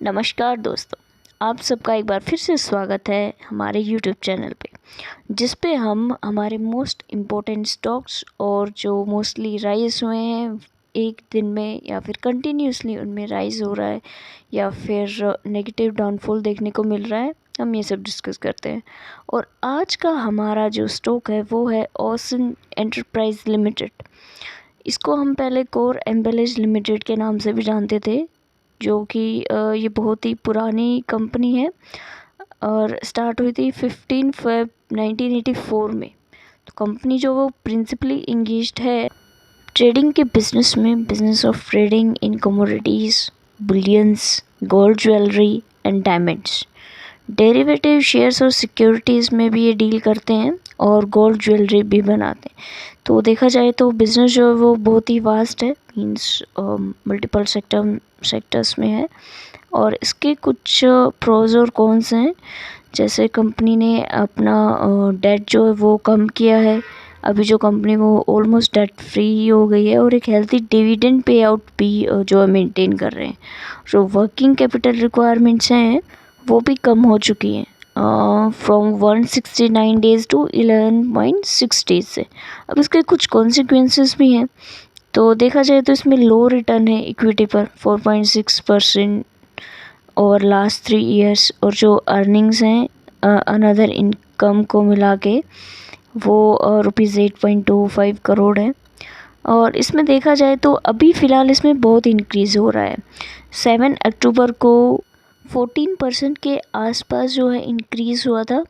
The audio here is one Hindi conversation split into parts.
नमस्कार दोस्तों, आप सबका एक बार फिर से स्वागत है हमारे YouTube चैनल पे, जिस पे हम हमारे मोस्ट इम्पोर्टेंट स्टॉक्स और जो मोस्टली राइज हुए हैं एक दिन में या फिर कंटिन्यूसली उनमें राइज हो रहा है या फिर नेगेटिव डाउनफॉल देखने को मिल रहा है, हम ये सब डिस्कस करते हैं। और आज का हमारा जो स्टॉक है वो है ओसन एंटरप्राइज लिमिटेड। इसको हम पहले कोर एम्बेलेज लिमिटेड के नाम से भी जानते थे, जो कि ये बहुत ही पुरानी कंपनी है और स्टार्ट हुई थी 15 फ़रवरी 1984 में। तो कंपनी जो वो प्रिंसिपली इंगेज्ड है ट्रेडिंग के बिजनेस में, business of trading in commodities, bullions, gold jewellery and diamonds. Derivative shares और सिक्योरिटीज़ में भी ये डील करते हैं और गोल्ड ज्वेलरी भी बनाते हैं। तो देखा जाए तो बिज़नेस जो है वो बहुत ही वास्ट है, मीन्स मल्टीपल सेक्टर्स में है। और इसके कुछ प्रोज और कॉन्स हैं, जैसे कंपनी ने अपना डेट जो है वो कम किया है। अभी जो कंपनी वो ऑलमोस्ट डेट फ्री हो गई है और एक हेल्थी डिविडेंड पे आउट भी जो है मेंटेन कर रहे हैं। जो वर्किंग कैपिटल रिक्वायरमेंट्स हैं वो भी कम हो चुकी हैं, फ्रॉम 169 डेज़ टू 11.6 डेज से। अब इसके कुछ कॉन्सिक्वेंसेस भी हैं। तो देखा जाए तो इसमें लो रिटर्न है इक्विटी पर 4.6% और लास्ट 3 ईयर्स, और जो अर्निंग्स हैं अनदर इनकम को मिला के वो ₹8.25 करोड़ है। और इसमें देखा जाए तो अभी फ़िलहाल इसमें बहुत इंक्रीज़ हो रहा है। 7 अक्टूबर को 14% के आसपास जो है इंक्रीज़ हुआ था,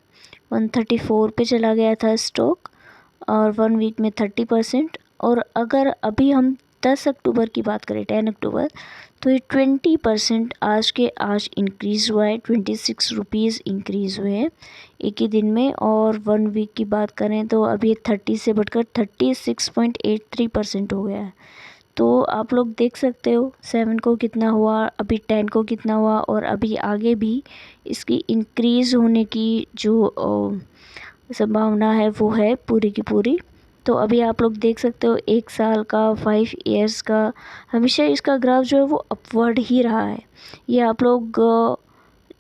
134 पे चला गया था स्टॉक, और 1 वीक में 30%। और अगर अभी हम 10 अक्टूबर की बात करें, 10 अक्टूबर, तो ये 20% आज के आज इंक्रीज़ हुआ है। 26 रुपीज़ इंक्रीज़ हुए हैं एक ही दिन में। और 1 वीक की बात करें तो अभी ये 30 से बढ़कर 36.83% हो गया है। तो आप लोग देख सकते हो 7 को कितना हुआ, अभी 10 को कितना हुआ, और अभी आगे भी इसकी इंक्रीज़ होने की जो संभावना है वो है पूरी की पूरी। तो अभी आप लोग देख सकते हो 1 साल का, 5 ईयर्स का, हमेशा इसका ग्राफ जो है वो अपवर्ड ही रहा है। ये आप लोग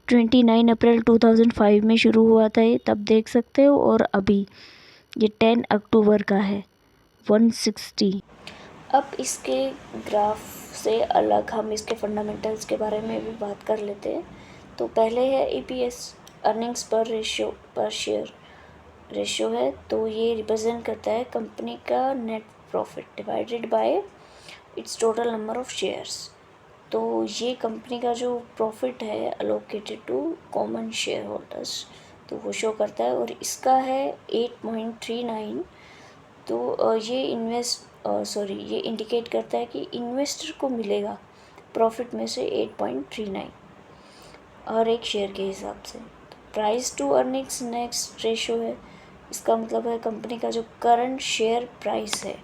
29 अप्रैल 2005 में शुरू हुआ था ये, तब देख सकते हो। और अभी ये 10 अक्टूबर का है, 160। अब इसके ग्राफ से अलग हम इसके फंडामेंटल्स के बारे में भी बात कर लेते हैं। तो पहले है EPS, earnings per ratio, per share ratio है। तो ये रिप्रेजेंट करता है कंपनी का net profit divided by its total number of shares. तो ये कंपनी का जो प्रॉफिट है allocated to common share holders, तो वो शो करता है। और इसका है 8.39। तो ये इंडिकेट करता है कि इन्वेस्टर को मिलेगा प्रॉफिट में से 8.39 और एक शेयर के हिसाब से। Price to earnings next ratio है। इसका मतलब है कंपनी का जो करंट शेयर प्राइस है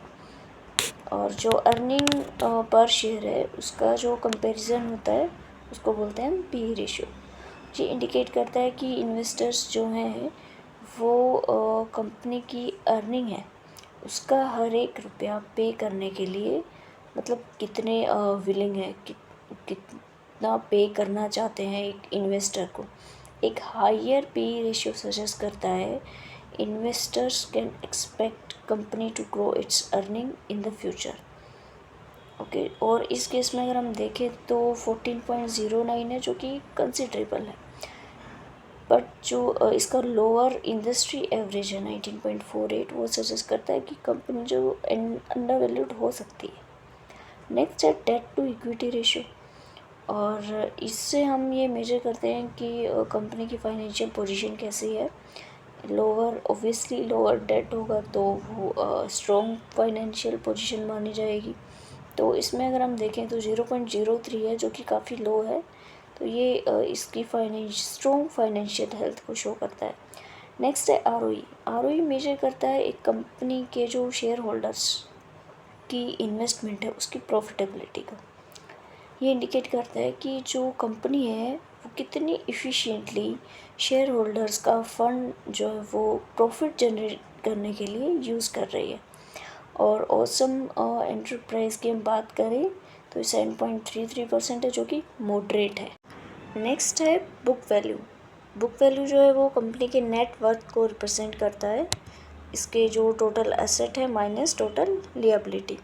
और जो अर्निंग पर शेयर है उसका जो कंपैरिजन होता है उसको बोलते हैं PE रेशो। ये इंडिकेट करता है कि इन्वेस्टर्स जो हैं वो कंपनी की अर्निंग है उसका हर एक रुपया पे करने के लिए, मतलब कितने विलिंग है, कितना पे करना चाहते हैं एक इन्वेस्टर को। एक हायर PE रेशियो सजेस्ट करता है investors can expect company to grow its earning in the future. Okay, और इस केस में अगर हम देखें तो 14.09 है, जो कि कंसिडरेबल है। बट जो इसका लोअर इंडस्ट्री एवरेज है 19.48, वो सजेस्ट करता है कि कंपनी जो अंडर वैल्यूड हो सकती है। नेक्स्ट है डेट टू इक्विटी रेशियो, और इससे हम ये मेजर करते हैं कि कंपनी की फाइनेंशियल पोजीशन कैसी है। लोअर, ऑब्वियसली लोअर डेट होगा तो वो स्ट्रॉन्ग फाइनेंशियल पोजीशन मानी जाएगी। तो इसमें अगर हम देखें तो 0.03 है, जो कि काफ़ी लो है। तो ये इसकी स्ट्रॉन्ग फाइनेंशियल हेल्थ को शो करता है। नेक्स्ट है ROE मेजर करता है एक कंपनी के जो शेयर होल्डर्स की इन्वेस्टमेंट है उसकी प्रॉफिटेबिलिटी का। ये इंडिकेट करता है कि जो कंपनी है वो कितनी इफ़िशिएंटली शेयर होल्डर्स का फंड जो है वो प्रॉफिट जनरेट करने के लिए यूज़ कर रही है। और ओसम एंटरप्राइज की हम बात करें तो 7.33% है, जो कि मॉडरेट है। नेक्स्ट है बुक वैल्यू। बुक वैल्यू जो है वो कंपनी के नेट वर्थ को रिप्रेजेंट करता है, इसके जो टोटल एसेट है माइनस टोटल लिएबिलिटी,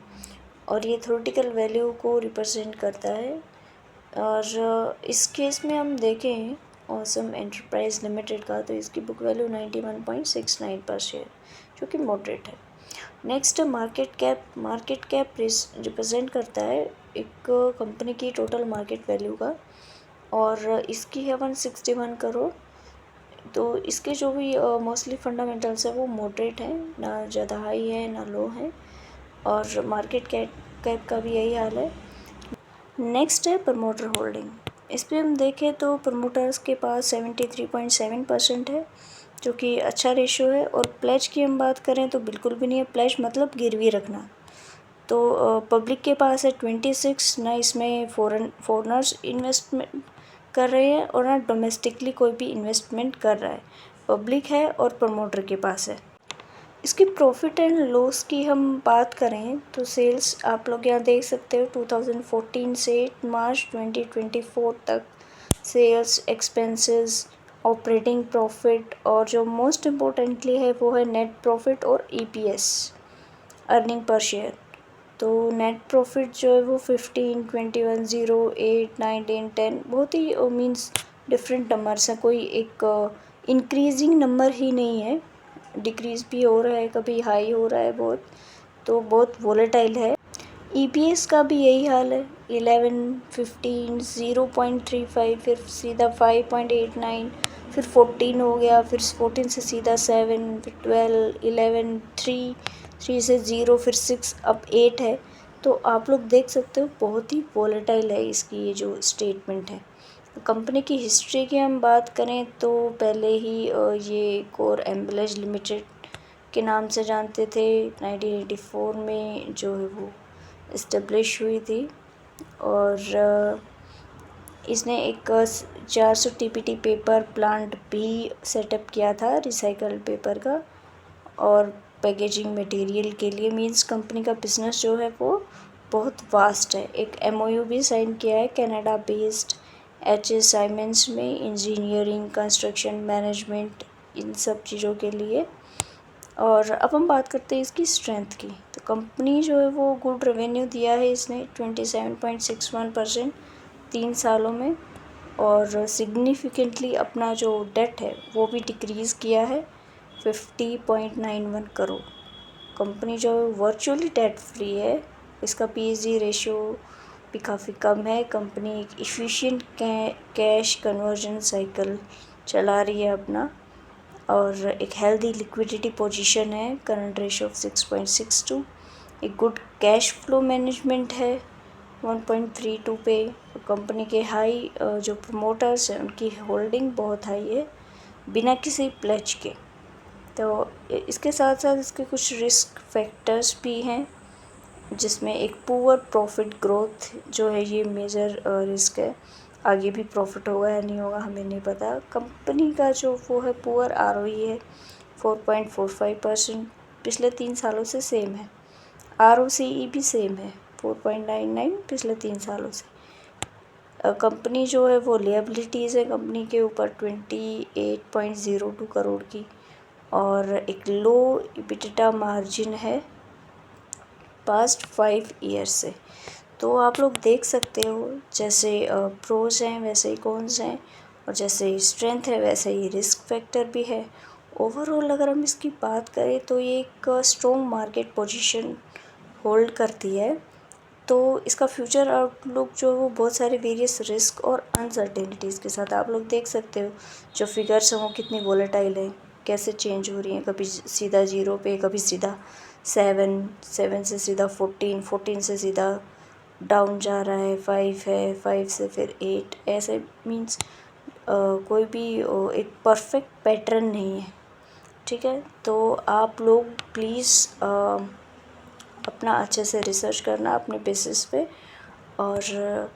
और ये थ्योरेटिकल वैल्यू को रिप्रेजेंट करता है। और इस केस में हम देखें ऑसम एंटरप्राइज लिमिटेड का, तो इसकी बुक वैल्यू 91.69 पर शेयर, जो कि मॉडरेट है। Next market cap. Market cap represent करता है एक कंपनी की टोटल मार्केट वैल्यू का, और इसकी है 161 करोड़। तो इसके जो भी मोस्टली फंडामेंटल्स है वो मॉडरेट हैं, ना ज़्यादा हाई है ना लो है, और मार्केट कैप का भी यही हाल है। नेक्स्ट है प्रमोटर होल्डिंग। इस पर हम देखें तो प्रमोटर्स के पास 73.7% है, जो कि अच्छा रेशो है। और प्लेज की हम बात करें तो बिल्कुल भी नहीं है। प्लेज मतलब गिरवी रखना। तो पब्लिक के पास है 26, ना इसमें फॉरेनर्स इन्वेस्टमेंट कर रहे हैं और ना डोमेस्टिकली कोई भी इन्वेस्टमेंट कर रहा है। पब्लिक है और प्रमोटर के पास है। इसकी प्रॉफिट एंड लॉस की हम बात करें तो सेल्स आप लोग यहाँ देख सकते हो 2014 से मार्च 2024 तक सेल्स, एक्सपेंसेस, ऑपरेटिंग प्रॉफिट, और जो मोस्ट इम्पोर्टेंटली है वो है नेट प्रॉफिट और EPS, अर्निंग पर शेयर। तो नेट प्रॉफिट जो है वो 15, 21, 0, 8, 9, 10 बहुत ही मीन्स डिफरेंट नंबर्स हैं, कोई एक इंक्रीजिंग नंबर ही नहीं है, डिक्रीज़ भी हो रहा है, कभी हाई हो रहा है बहुत, तो बहुत वोलेटाइल है। EPS का भी यही हाल है, 11, 15, 0.35, फिर सीधा 5.89, फिर 14 हो गया, फिर 14 से सीधा 7, फिर 12, 11, 3 से 0, फिर 6, अब 8 है। तो आप लोग देख सकते हो बहुत ही वोलेटाइल है इसकी ये जो स्टेटमेंट है। कंपनी की हिस्ट्री की हम बात करें तो पहले ही ये कोर एम्बलेज लिमिटेड के नाम से जानते थे। 1984 में जो है वो इस्टेब्लिश हुई थी, और इसने एक 400 TPT पेपर प्लांट भी सेटअप किया था रिसाइकल्ड पेपर का, और पैकेजिंग मटेरियल के लिए। मींस कंपनी का बिजनेस जो है वो बहुत वास्ट है। एक MOU भी साइन किया है कनाडा बेस्ड HS साइमेंस में, इंजीनियरिंग, कंस्ट्रक्शन, मैनेजमेंट, इन सब चीज़ों के लिए। और अब हम बात करते हैं इसकी स्ट्रेंथ की। तो कंपनी जो है वो गुड रेवेन्यू दिया है इसने 27.61% 3 सालों में, और सिग्निफिकेंटली अपना जो डेट है वो भी डिक्रीज़ किया है 50.91 करोड़। कंपनी जो वर्चुअली डेट फ्री है, इसका PSE रेशियो भी काफ़ी कम है। कंपनी एक इफ़िशिएंट कैश कन्वर्जन साइकिल चला रही है अपना, और एक हेल्दी लिक्विडिटी पोजीशन है, करंट रेशियो ऑफ 6.62। एक गुड कैश फ्लो मैनेजमेंट है 1.32 पे। कंपनी के हाई जो प्रमोटर्स हैं उनकी होल्डिंग बहुत हाई है बिना किसी प्लेज के। तो इसके साथ साथ इसके कुछ रिस्क फैक्टर्स भी हैं, जिसमें एक पुअर प्रॉफिट ग्रोथ जो है ये मेजर रिस्क है। आगे भी प्रॉफिट होगा या नहीं होगा हमें नहीं पता। कंपनी का जो वो है पुअर ROE है 4.45%, पिछले 3 सालों से सेम है। ROCE भी सेम है 4.99 पिछले 3 सालों से। कंपनी जो है वो लिएबिलिटीज़ है कंपनी के ऊपर 28.02 करोड़ की, और एक लो EBITDA मार्जिन है पास्ट 5 ईयर्स से। तो आप लोग देख सकते हो जैसे प्रोज हैं वैसे ही कॉन्स हैं, और जैसे स्ट्रेंथ है वैसे ही रिस्क फैक्टर भी है। ओवरऑल अगर हम इसकी बात करें तो ये एक स्ट्रॉन्ग मार्केट पोजीशन होल्ड करती है। तो इसका फ्यूचर आउटलुक जो है वो बहुत सारे वेरियस रिस्क और अनसर्टेनिटीज़ के साथ आप लोग देख सकते हो। जो फिगर्स हैं वो कितनी वोलेटाइल हैं, कैसे चेंज हो रही हैं, कभी सीधा 0 पे, कभी सीधा 7 से सीधा 14 से सीधा डाउन जा रहा है, 5 है, 5 से फिर 8, ऐसे मीन्स कोई भी एक परफेक्ट पैटर्न नहीं है। ठीक है, तो आप लोग प्लीज़ अपना अच्छे से रिसर्च करना अपने बेसिस पे, और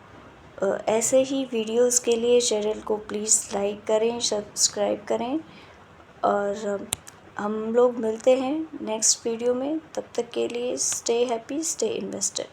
ऐसे ही वीडियोस के लिए चैनल को प्लीज़ लाइक करें, सब्सक्राइब करें, और हम लोग मिलते हैं नेक्स्ट वीडियो में। तब तक के लिए स्टे हैप्पी, स्टे इन्वेस्टेड।